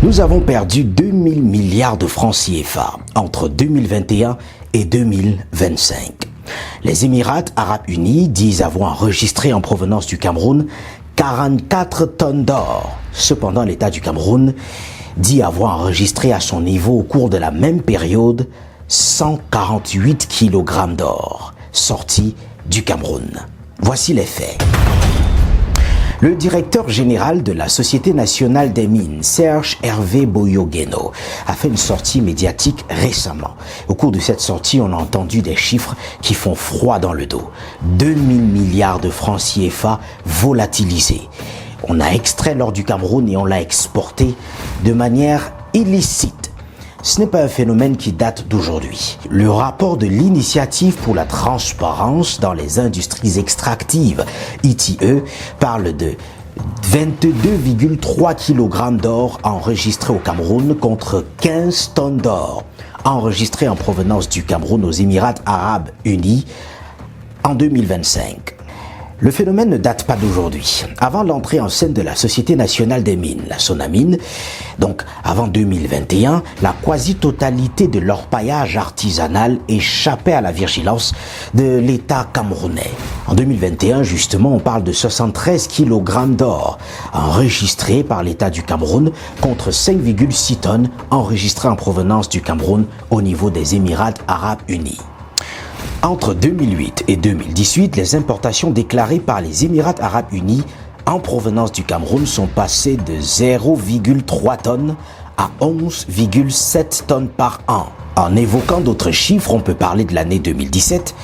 Nous avons perdu 2000 milliards de francs CFA entre 2021 et 2025. Les Émirats arabes unis disent avoir enregistré en provenance du Cameroun 44 tonnes d'or. Cependant, l'État du Cameroun dit avoir enregistré à son niveau au cours de la même période 148 kg d'or sortis du Cameroun. Voici les faits. Le directeur général de la Société nationale des mines, Serge Hervé Boyogueno, a fait une sortie médiatique récemment. Au cours de cette sortie, on a entendu des chiffres qui font froid dans le dos. 2000 milliards de francs CFA volatilisés. On a extrait l'or du Cameroun et on l'a exporté de manière illicite. Ce n'est pas un phénomène qui date d'aujourd'hui. Le rapport de l'Initiative pour la transparence dans les industries extractives, ITE, parle de 22,3 kg d'or enregistrés au Cameroun contre 15 tonnes d'or enregistrés en provenance du Cameroun aux Émirats arabes unis en 2025. Le phénomène ne date pas d'aujourd'hui. Avant l'entrée en scène de la Société nationale des mines, la Sonamine, donc avant 2021, la quasi-totalité de l'orpaillage artisanal échappait à la vigilance de l'État camerounais. En 2021, justement, on parle de 73 kg d'or enregistrés par l'État du Cameroun contre 5,6 tonnes enregistrées en provenance du Cameroun au niveau des Émirats arabes unis. Entre 2008 et 2018, les importations déclarées par les Émirats arabes unis en provenance du Cameroun sont passées de 0,3 tonnes à 11,7 tonnes par an. En évoquant d'autres chiffres, on peut parler de l'année 2017,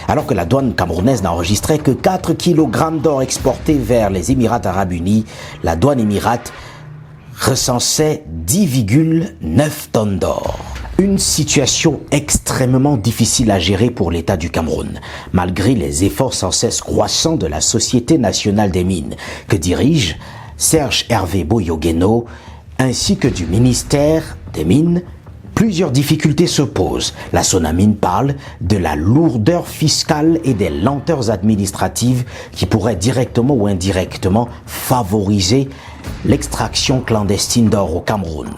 alors que la douane camerounaise n'enregistrait que 4 kg d'or exportés vers les Émirats arabes unis, la douane émirate recensait 10,9 tonnes d'or. Une situation extrêmement difficile à gérer pour l'État du Cameroun, malgré les efforts sans cesse croissants de la Société nationale des mines, que dirige Serge Hervé Boyogueno, ainsi que du ministère des Mines. Plusieurs difficultés se posent. La Sonamine parle de la lourdeur fiscale et des lenteurs administratives qui pourraient directement ou indirectement favoriser l'extraction clandestine d'or au Cameroun.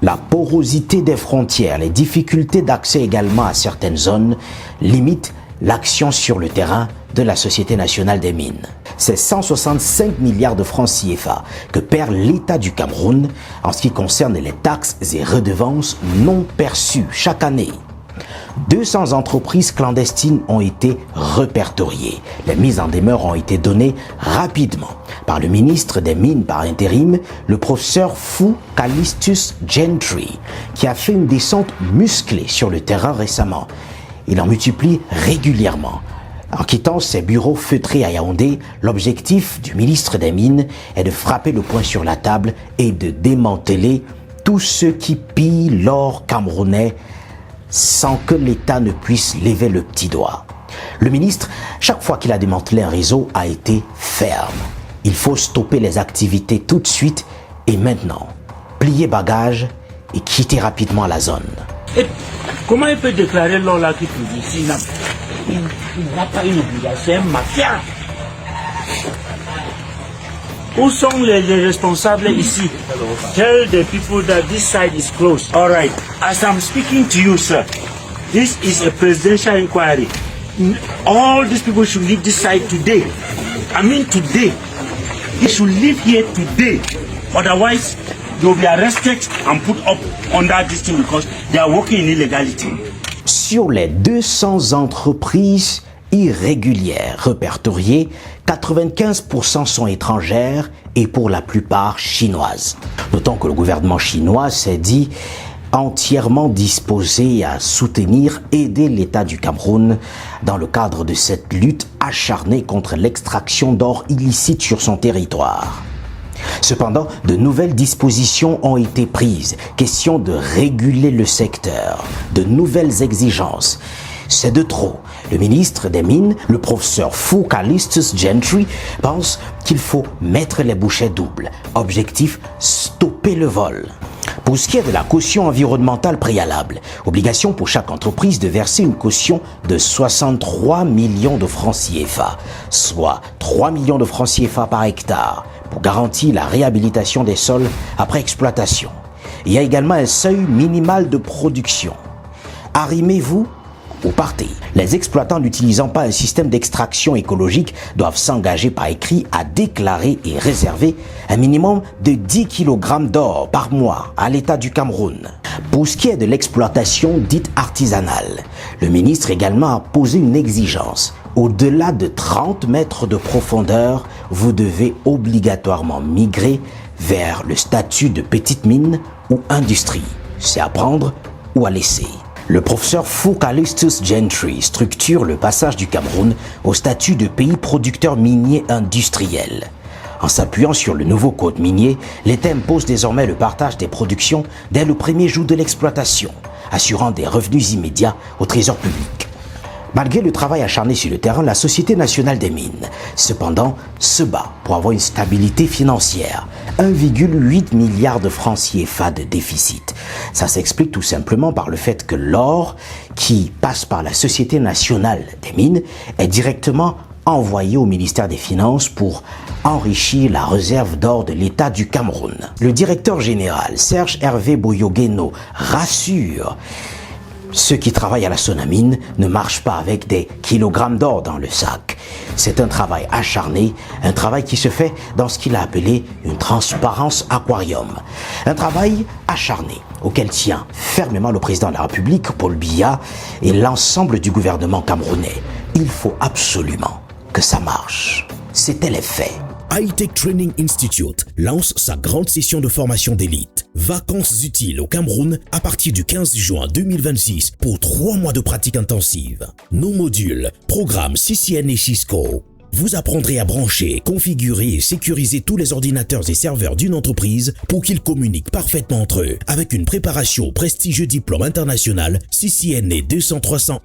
La porosité des frontières, les difficultés d'accès également à certaines zones limitent l'action sur le terrain de la Société nationale des mines. C'est 165 milliards de francs CFA que perd l'État du Cameroun en ce qui concerne les taxes et redevances non perçues chaque année. 200 entreprises clandestines ont été répertoriées. Les mises en demeure ont été données rapidement par le ministre des Mines par intérim, le professeur Fou Callistus Gentry, qui a fait une descente musclée sur le terrain récemment. Il en multiplie régulièrement. En quittant ses bureaux feutrés à Yaoundé, l'objectif du ministre des Mines est de frapper le poing sur la table et de démanteler tous ceux qui pillent l'or camerounais sans que l'État ne puisse lever le petit doigt. Le ministre, chaque fois qu'il a démantelé un réseau, a été ferme. Il faut stopper les activités tout de suite et maintenant. Plier bagages et quitter rapidement la zone. Et comment il peut déclarer l'or là qu'il produit ici? Il n'a pas une obligation, c'est un mafia. Où sont les responsables ici? Tell the people that this side is closed. All right. As I'm speaking to you, sir, this is a presidential inquiry. All these people should leave this side today. I mean today. They should leave here today. Otherwise, they will be arrested and put up under this thing because they are working in illegality. Sur les 200 entreprises irrégulières répertoriées, 95% sont étrangères et pour la plupart chinoises. D'autant que le gouvernement chinois s'est dit entièrement disposé à soutenir, aider l'État du Cameroun dans le cadre de cette lutte acharnée contre l'extraction d'or illicite sur son territoire. Cependant, de nouvelles dispositions ont été prises. Question de réguler le secteur, de nouvelles exigences. C'est de trop. Le ministre des Mines, le professeur Fou Callistus Gentry, pense qu'il faut mettre les bouchées doubles. Objectif, stopper le vol. Pour ce qui est de la caution environnementale préalable, obligation pour chaque entreprise de verser une caution de 63 millions de francs CFA, soit 3 millions de francs CFA par hectare, pour garantir la réhabilitation des sols après exploitation. Il y a également un seuil minimal de production. Arrimez-vous ou partez. Les exploitants n'utilisant pas un système d'extraction écologique doivent s'engager par écrit à déclarer et réserver un minimum de 10 kg d'or par mois à l'État du Cameroun. Pour ce qui est de l'exploitation dite artisanale, le ministre également a posé une exigence. Au-delà de 30 mètres de profondeur, vous devez obligatoirement migrer vers le statut de petite mine ou industrie. C'est à prendre ou à laisser. Le professeur Foucalistus Gentry structure le passage du Cameroun au statut de pays producteur minier industriel. En s'appuyant sur le nouveau code minier, l'État impose désormais le partage des productions dès le premier jour de l'exploitation, assurant des revenus immédiats au trésor public. Malgré le travail acharné sur le terrain, la Société nationale des mines, cependant, se bat pour avoir une stabilité financière. 1,8 milliard de francs CFA de déficit. Ça s'explique tout simplement par le fait que l'or, qui passe par la Société nationale des mines, est directement envoyé au ministère des Finances pour enrichir la réserve d'or de l'État du Cameroun. Le directeur général, Serge Hervé Boyogueno, rassure: ceux qui travaillent à la Sonamine ne marchent pas avec des kilogrammes d'or dans le sac. C'est un travail acharné, un travail qui se fait dans ce qu'il a appelé une transparence aquarium. Un travail acharné auquel tient fermement le président de la République, Paul Biya, et l'ensemble du gouvernement camerounais. Il faut absolument que ça marche. C'était les faits. High-Tech Training Institute lance sa grande session de formation d'élite. Vacances utiles au Cameroun à partir du 15 juin 2026 pour 3 mois de pratique intensive. Nos modules, programme CCN et Cisco. Vous apprendrez à brancher, configurer et sécuriser tous les ordinateurs et serveurs d'une entreprise pour qu'ils communiquent parfaitement entre eux avec une préparation au prestigieux diplôme international CCNA 200-301.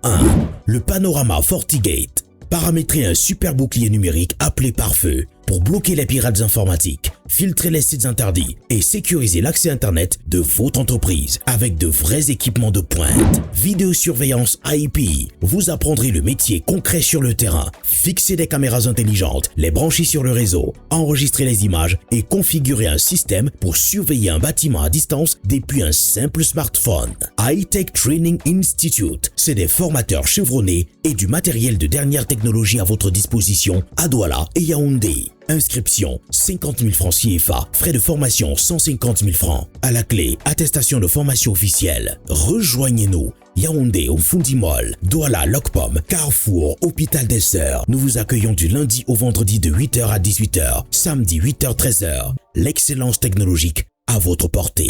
Le panorama FortiGate. Paramétrer un super bouclier numérique appelé pare-feu pour bloquer les pirates informatiques, filtrer les sites interdits et sécuriser l'accès Internet de votre entreprise avec de vrais équipements de pointe. Vidéosurveillance IP, vous apprendrez le métier concret sur le terrain, fixer des caméras intelligentes, les brancher sur le réseau, enregistrer les images et configurer un système pour surveiller un bâtiment à distance depuis un simple smartphone. High-Tech Training Institute, c'est des formateurs chevronnés et du matériel de dernière technologie à votre disposition à Douala et Yaoundé. Inscription 50 000 francs CFA, frais de formation 150 000 francs. À la clé, attestation de formation officielle. Rejoignez-nous. Yaoundé au Fundimol, Douala, Lokpom, Carrefour, Hôpital des Sœurs. Nous vous accueillons du lundi au vendredi de 8h à 18h, samedi 8h-13h. L'excellence technologique à votre portée.